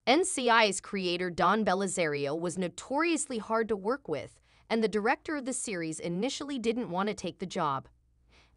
NCIS creator Don Belisario was notoriously hard to work with, and the director of the series initially didn't want to take the job.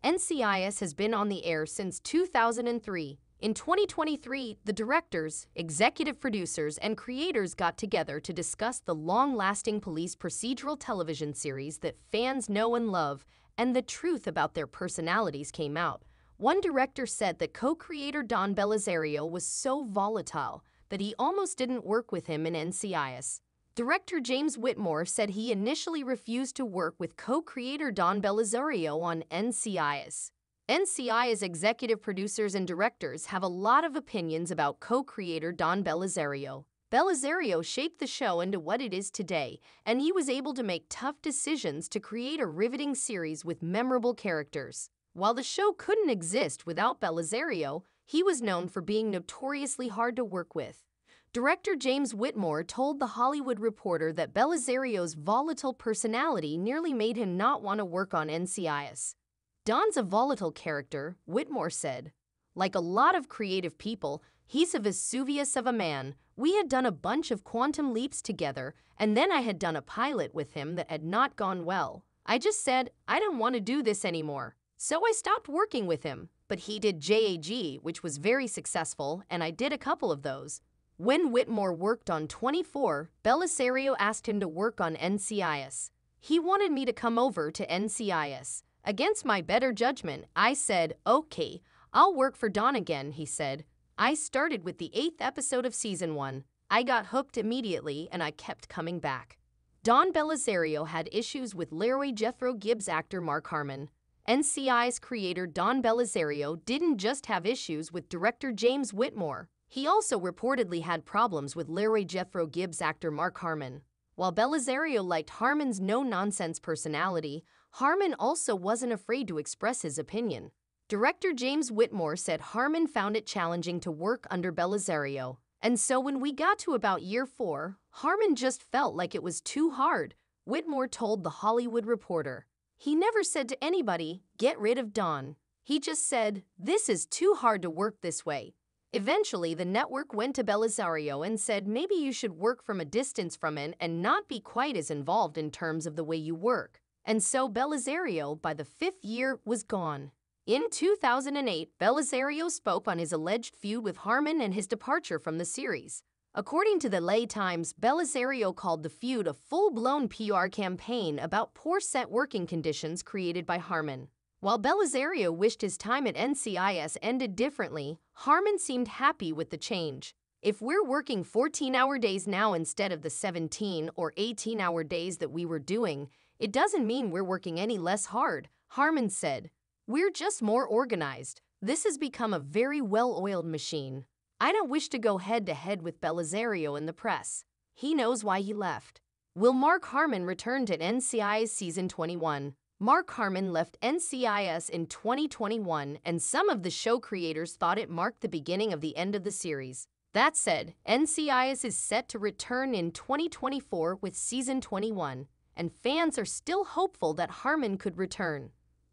NCIS has been on the air since 2003. In 2023, the directors, executive producers, and creators got together to discuss the long-lasting police procedural television series that fans know and love, and the truth about their personalities came out. One director said that co-creator Don Belisario was so volatile that he almost didn't work with him in NCIS. Director James Whitmore said he initially refused to work with co-creator Don Belisario on NCIS. NCIS executive producers and directors have a lot of opinions about co-creator Don Belisario. Belisario shaped the show into what it is today, and he was able to make tough decisions to create a riveting series with memorable characters. While the show couldn't exist without Belisario, he was known for being notoriously hard to work with. Director James Whitmore told The Hollywood Reporter that Belisario's volatile personality nearly made him not want to work on NCIS. Don's a volatile character, Whitmore said. Like a lot of creative people, he's a Vesuvius of a man. We had done a bunch of quantum leaps together, and then I had done a pilot with him that had not gone well. I just said, I don't want to do this anymore. So I stopped working with him. But he did JAG, which was very successful, and I did a couple of those. When Whitmore worked on 24, Belisario asked him to work on NCIS. He wanted me to come over to NCIS. Against my better judgment, I said, okay, I'll work for Don again, he said. I started with the 8th episode of Season 1. I got hooked immediately, and I kept coming back. Don Belisario had issues with Leroy Jethro Gibbs actor Mark Harmon. NCIS creator Don Belisario didn't just have issues with director James Whitmore. He also reportedly had problems with Leroy Jethro Gibbs actor Mark Harmon. While Belisario liked Harmon's no-nonsense personality, Harmon also wasn't afraid to express his opinion. Director James Whitmore said Harmon found it challenging to work under Belisario. And so when we got to about year 4, Harmon just felt like it was too hard, Whitmore told The Hollywood Reporter. He never said to anybody, get rid of Don. He just said, this is too hard to work this way. Eventually, the network went to Belisario and said maybe you should work from a distance from it and not be quite as involved in terms of the way you work. And so Belisario, by the 5th year, was gone. In 2008, Belisario spoke on his alleged feud with Harmon and his departure from the series. According to the LA Times, Belisario called the feud a full-blown PR campaign about poor set working conditions created by Harmon. While Belisario wished his time at NCIS ended differently, Harmon seemed happy with the change. If we're working 14-hour days now instead of the 17 or 18-hour days that we were doing, it doesn't mean we're working any less hard, Harmon said. We're just more organized. This has become a very well-oiled machine. I don't wish to go head-to-head with Belisario in the press. He knows why he left. Will Mark Harmon return to NCIS Season 21? Mark Harmon left NCIS in 2021, and some of the show creators thought it marked the beginning of the end of the series. That said, NCIS is set to return in 2024 with Season 21, and fans are still hopeful that Harmon could return.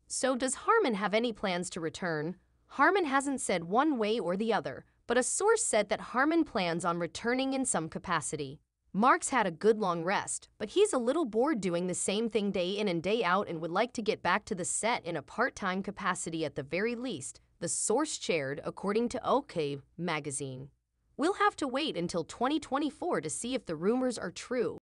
So does Harmon have any plans to return? Harmon hasn't said one way or the other, but a source said that Harmon plans on returning in some capacity. Mark's had a good long rest, but he's a little bored doing the same thing day in and day out and would like to get back to the set in a part-time capacity at the very least, the source shared, according to OK magazine. We'll have to wait until 2024 to see if the rumors are true.